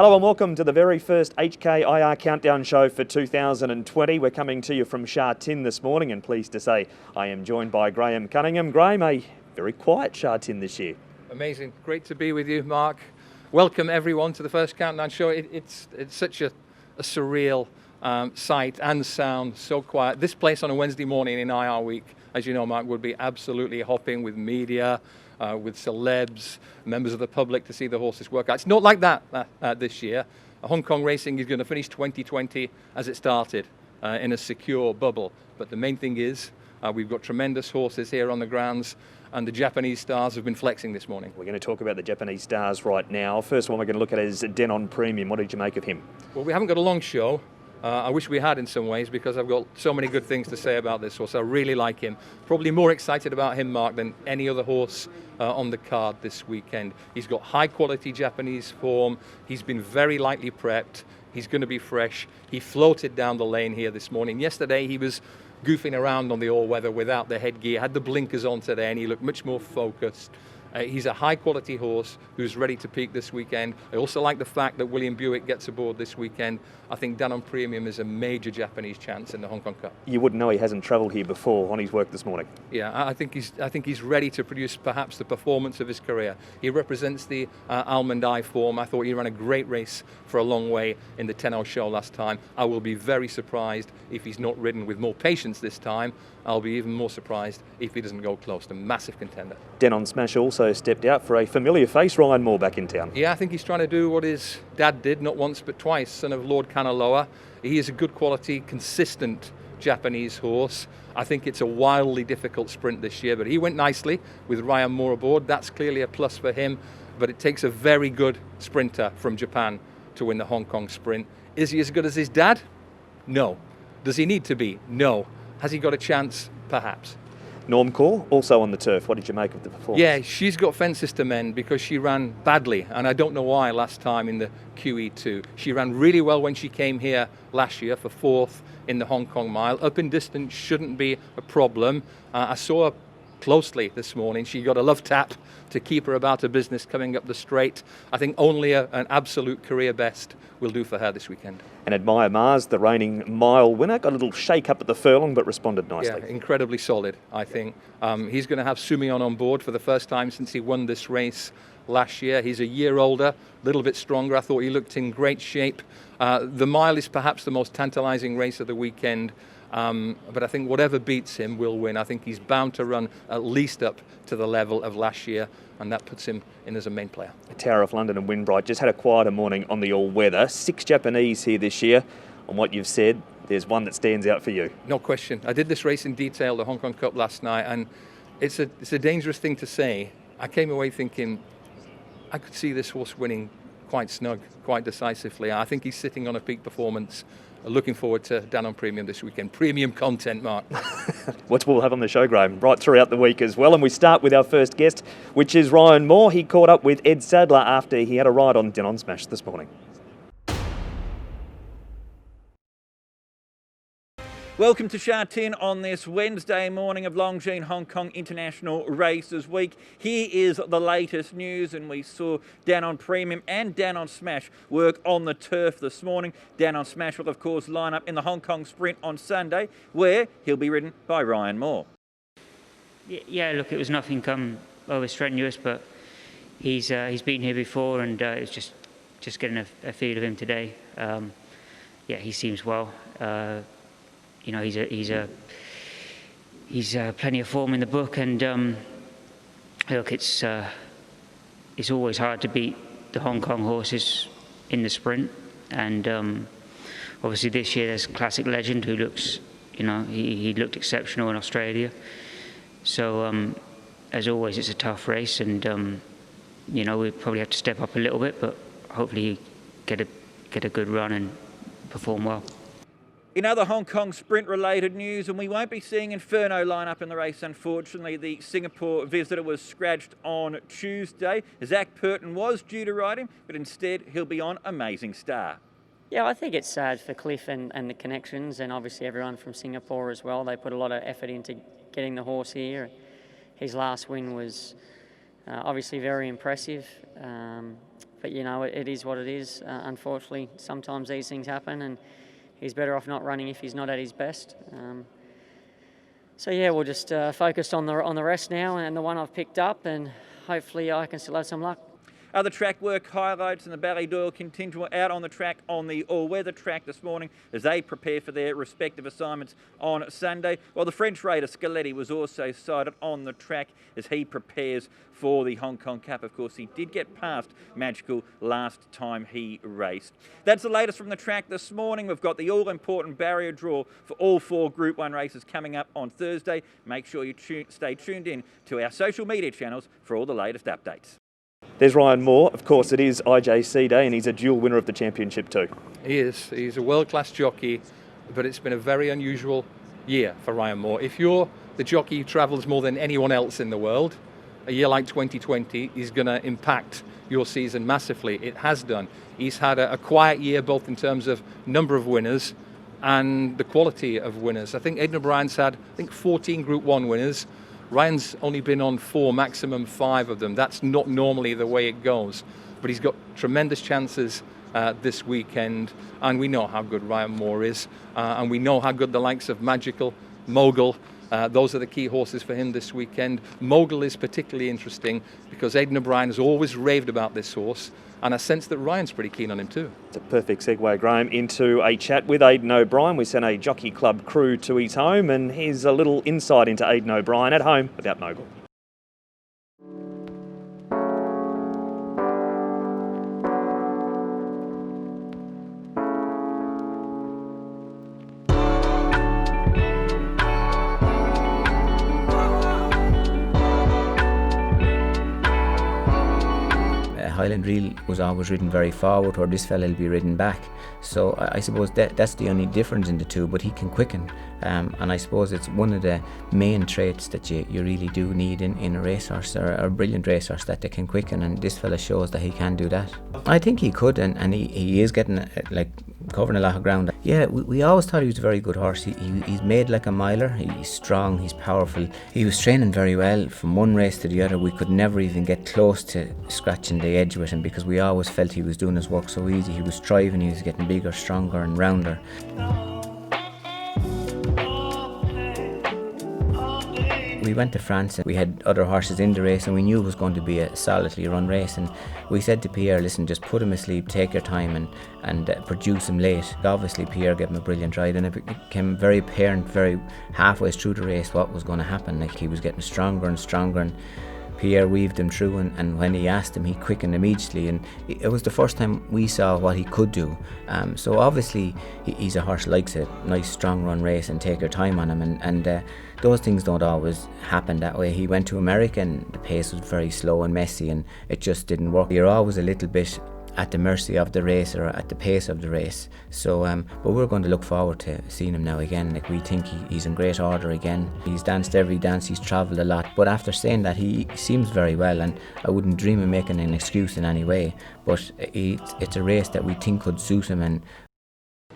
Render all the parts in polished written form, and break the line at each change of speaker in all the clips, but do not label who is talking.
Hello and welcome to the very first HKIR Countdown Show for 2020. We're coming to you from Sha Tin this morning, and pleased to say I am joined by Graham Cunningham. Graham, a very quiet Sha Tin this year.
Amazing. Great to be with you, Mark. Welcome everyone to the first Countdown Show. It's such a surreal sight and sound, so quiet. This place on a Wednesday morning in IR week, as you know, Mark, would be absolutely hopping with media, with celebs, members of the public to see the horses work out. It's not like that this year. Hong Kong racing is going to finish 2020 as it started, in a secure bubble. But the main thing is we've got tremendous horses here on the grounds, and the Japanese stars have been flexing this morning. We're
going to talk about the Japanese stars right now. First one we're going to look at is Denon Premium. What did you make of him?
Well, we haven't got a long show. I wish we had in some ways, because I've got so many good things to say about this horse. I really like him. Probably more excited about him, Mark, than any other horse on the card this weekend. He's got high quality Japanese form. He's been very lightly prepped. He's going to be fresh. He floated down the lane here this morning. Yesterday he was goofing around on the all-weather without the headgear, had the blinkers on today, and he looked much more focused. He's a high-quality horse who's ready to peak this weekend. I also like the fact that William Buick gets aboard this weekend. I think Denon Premium is a major Japanese chance in the Hong Kong Cup.
You wouldn't know he hasn't travelled here before on his work this morning.
Yeah, I think he's ready to produce perhaps the performance of his career. He represents the almond eye form. I thought he ran a great race for a long way in the 10-hour show last time. I will be very surprised if he's not ridden with more patience this time. I'll be even more surprised if he doesn't go close. A massive contender.
Denon Smash also stepped out for a familiar face, Ryan Moore, back in town.
Yeah, I think he's trying to do what his dad did, not once but twice, son of Lord Kanaloa. He is a good quality, consistent Japanese horse. I think it's a wildly difficult sprint this year, but he went nicely with Ryan Moore aboard. That's clearly a plus for him, but it takes a very good sprinter from Japan to win the Hong Kong sprint. Is he as good as his dad? No. Does he need to be? No. Has he got a chance? Perhaps.
Normcore, also on the turf. What did you make of the performance?
Yeah, she's got fences to mend because she ran badly, and I don't know why last time in the QE2. She ran really well when she came here last year for fourth in the Hong Kong Mile. Up in distance shouldn't be a problem. I saw her closely this morning. She got a love tap to keep her about her business coming up the straight. I think only an absolute career best will do for her this weekend.
And Admire Mars, the reigning mile winner, got a little shake up at the furlong but responded nicely.
Yeah, incredibly solid, I think. He's going to have Sumion on board for the first time since he won this race last year. He's a year older, a little bit stronger. I thought he looked in great shape. The mile is perhaps the most tantalising race of the weekend. But I think whatever beats him will win. I think he's bound to run at least up to the level of last year, and that puts him in as a main player.
Tower of London and Winbright just had a quieter morning on the all-weather. 6 Japanese here this year. On what you've said, there's one that stands out for you.
No question. I did this race in detail, the Hong Kong Cup last night, and it's a dangerous thing to say. I came away thinking I could see this horse winning quite snug, quite decisively. I think he's sitting on a peak performance. Looking forward to Denon Premium this weekend. Premium content, Mark.
What we'll have on the show, Graham, right throughout the week as well. And we start with our first guest, which is Ryan Moore. He caught up with Ed Sadler after he had a ride on Denon Smash this morning.
Welcome to Sha Tin on this Wednesday morning of Longines Hong Kong International Races Week. Here is the latest news, and we saw Denon Premium and Denon Smash work on the turf this morning. Denon Smash will, of course, line up in the Hong Kong Sprint on Sunday, where he'll be ridden by Ryan Moore.
Yeah, look, it was nothing over strenuous, but he's been here before, and it was just getting a feel of him today. Yeah, he seems well. You know, he's plenty of form in the book, and look, it's always hard to beat the Hong Kong horses in the sprint, and obviously this year there's Classic Legend who looks, you know, he looked exceptional in Australia. So as always, it's a tough race, and you know, we probably have to step up a little bit, but hopefully get a good run and perform well.
In other Hong Kong sprint-related news, and we won't be seeing Inferno line up in the race, unfortunately. The Singapore visitor was scratched on Tuesday. Zach Purton was due to ride him, but instead he'll be on Amazing Star.
Yeah, I think it's sad for Cliff and the connections, and obviously everyone from Singapore as well. They put a lot of effort into getting the horse here. His last win was obviously very impressive. you know, it is what it is. Unfortunately, sometimes these things happen, and he's better off not running if he's not at his best. So yeah, we'll just focus on the rest now and the one I've picked up, and hopefully I can still have some luck.
Other track work highlights in the Ballydoyle contingent were out on the track on the all-weather track this morning as they prepare for their respective assignments on Sunday. While the French raider Scaletti was also sighted on the track as he prepares for the Hong Kong Cup. Of course, he did get past Magical last time he raced. That's the latest from the track this morning. We've got the all-important barrier draw for all 4 Group 1 races coming up on Thursday. Make sure you stay tuned in to our social media channels for all the latest updates.
There's Ryan Moore. Of course, it is IJC Day, and he's a dual winner of the championship too.
He is. He's a world-class jockey, but it's been a very unusual year for Ryan Moore. If you're the jockey who travels more than anyone else in the world, a year like 2020 is going to impact your season massively. It has done. He's had a quiet year, both in terms of number of winners and the quality of winners. I think Aidan O'Brien's had, 14 Group 1 winners. Ryan's only been on 4, maximum 5 of them. That's not normally the way it goes. But he's got tremendous chances this weekend, and we know how good Ryan Moore is, and we know how good the likes of Magical, Mogul, those are the key horses for him this weekend. Mogul is particularly interesting because Aidan O'Brien has always raved about this horse, and I sense that Ryan's pretty keen on him too.
It's a perfect segue, Graham, into a chat with Aidan O'Brien. We sent a Jockey Club crew to his home, and here's a little insight into Aidan O'Brien at home without Mogul.
Highland Reel was always ridden very forward, or this fella will be ridden back. So I suppose that's the only difference in the two, but he can quicken. And I suppose it's one of the main traits that you really do need in a racehorse, or a brilliant racehorse, that they can quicken, and this fella shows that he can do that. I think he could, and he is getting, covering a lot of ground. Yeah, we always thought he was a very good horse. He's made like a miler. He's strong, he's powerful. He was training very well. From one race to the other, we could never even get close to scratching the edge with him, because we always felt he was doing his work so easy. He was striving, he was getting bigger, stronger and rounder. We went to France and we had other horses in the race, and we knew it was going to be a solidly run race, and we said to Pierre, listen, just put him asleep, take your time and produce him late. Obviously Pierre gave him a brilliant ride, and it became very apparent very halfway through the race what was going to happen. He was getting stronger and stronger, and Pierre weaved him through, and when he asked him, he quickened immediately, and it was the first time we saw what he could do. So obviously he's a horse likes a nice strong run race and take your time on him, and those things don't always happen that way. He went to America and the pace was very slow and messy, and it just didn't work. You're always a little bit at the mercy of the race, or at the pace of the race. So but we're going to look forward to seeing him now again. We think he's in great order again. He's danced every dance, he's travelled a lot, but after saying that, he seems very well, and I wouldn't dream of making an excuse in any way, but it's a race that we think could suit him. And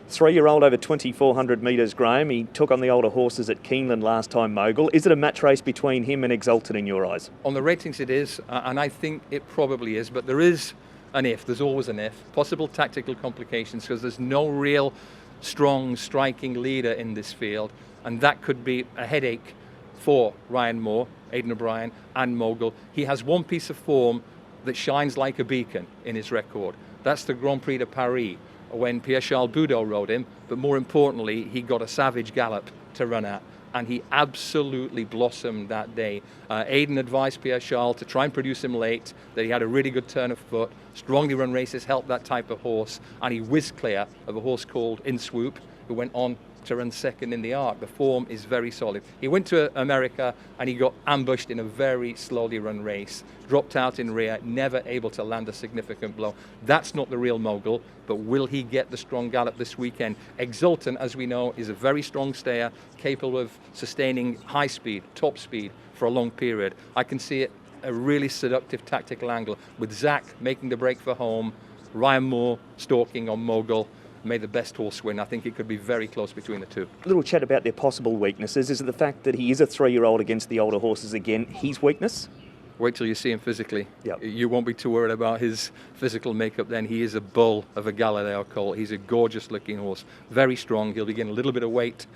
3-year-old over 2,400 metres, Graham. He took on the older horses at Keeneland last time, Mogul. Is it a match race between him and Exalted in your eyes?
On the ratings it is, and I think it probably is, but there is an if, there's always an if. Possible tactical complications, because there's no real strong striking leader in this field, and that could be a headache for Ryan Moore, Aidan O'Brien and Mogul. He has one piece of form that shines like a beacon in his record. That's the Grand Prix de Paris, when Pierre-Charles Boudot rode him, but more importantly, he got a savage gallop to run at, and he absolutely blossomed that day. Aidan advised Pierre-Charles to try and produce him late, that he had a really good turn of foot. Strongly run races help that type of horse, and he whizzed clear of a horse called In Swoop, who went on to run second in the Arc. The form is very solid. He went to America and he got ambushed in a very slowly run race, dropped out in rear, never able to land a significant blow. That's not the real Mogul, but will he get the strong gallop this weekend? Exultant, as we know, is a very strong stayer, capable of sustaining high speed, top speed for a long period. I can see it a really seductive tactical angle with Zach making the break for home, Ryan Moore stalking on Mogul. May the best horse win. I think it could be very close between the two.
A little chat about their possible weaknesses. Is it the fact that he is a 3-year-old against the older horses again, his weakness?
Wait till you see him physically.
Yep.
You won't be too worried about his physical makeup then. He is a bull of a Galileo colt. He's a gorgeous looking horse, very strong. He'll be getting a little bit of weight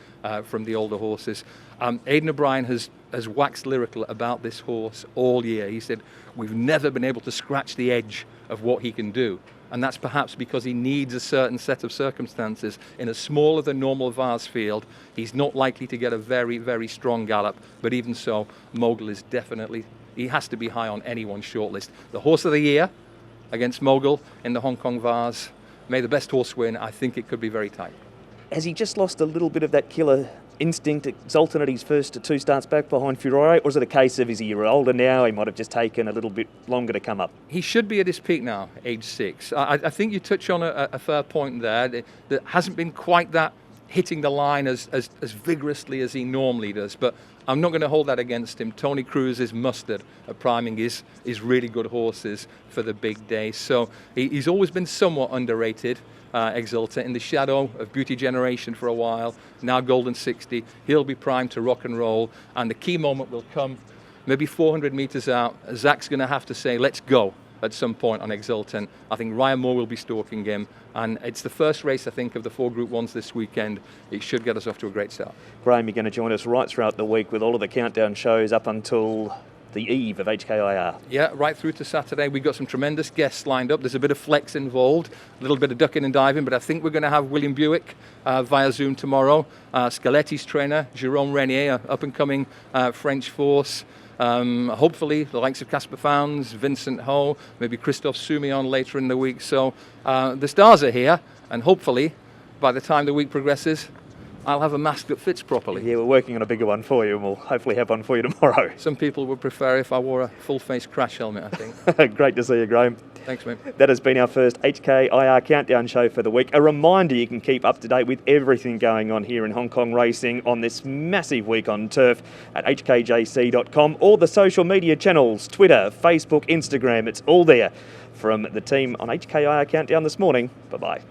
from the older horses. Aidan O'Brien has waxed lyrical about this horse all year. He said, we've never been able to scratch the edge of what he can do. And that's perhaps because he needs a certain set of circumstances. In a smaller than normal Vase field, he's not likely to get a very, very strong gallop. But even so, Mogul is definitely, he has to be high on anyone's shortlist. The horse of the year against Mogul in the Hong Kong Vase. May the best horse win. I think it could be very tight.
Has he just lost a little bit of that killer instinct, Exultant at his first 2 starts back behind Furore, or is it a case of, is he a year older now, he might have just taken a little bit longer to come up?
He should be at his peak now, age 6. I think you touch on a fair point there. That hasn't been quite that hitting the line as vigorously as he normally does, but I'm not going to hold that against him. Tony Cruz is mustard at priming his really good horses for the big day. So he's always been somewhat underrated. Exultant in the shadow of Beauty Generation for a while, now Golden 60. He'll be primed to rock and roll, and the key moment will come maybe 400 metres out. Zach's going to have to say, let's go at some point on Exultant. I think Ryan Moore will be stalking him, and it's the first race, I think, of the 4 Group 1s this weekend. It should get us off to a great start.
Graham, you're going to join us right throughout the week with all of the countdown shows up until the eve of HKIR.
Yeah, right through to Saturday. We've got some tremendous guests lined up. There's a bit of flex involved, a little bit of ducking and diving, but I think we're going to have William Buick via Zoom tomorrow. Scaletti's trainer, Jerome Renier, up-and-coming French force. Hopefully, the likes of Casper Fownes, Vincent Ho, maybe Christophe Soumillon later in the week. So the stars are here, and hopefully, by the time the week progresses, I'll have a mask that fits properly.
Yeah, we're working on a bigger one for you, and we'll hopefully have one for you tomorrow.
Some people would prefer if I wore a full-face crash helmet, I think.
Great to see you, Graham.
Thanks, mate.
That has been our first HKIR Countdown show for the week. A reminder you can keep up to date with everything going on here in Hong Kong racing on this massive week on turf at hkjc.com, or the social media channels, Twitter, Facebook, Instagram. It's all there. From the team on HKIR Countdown this morning, bye-bye.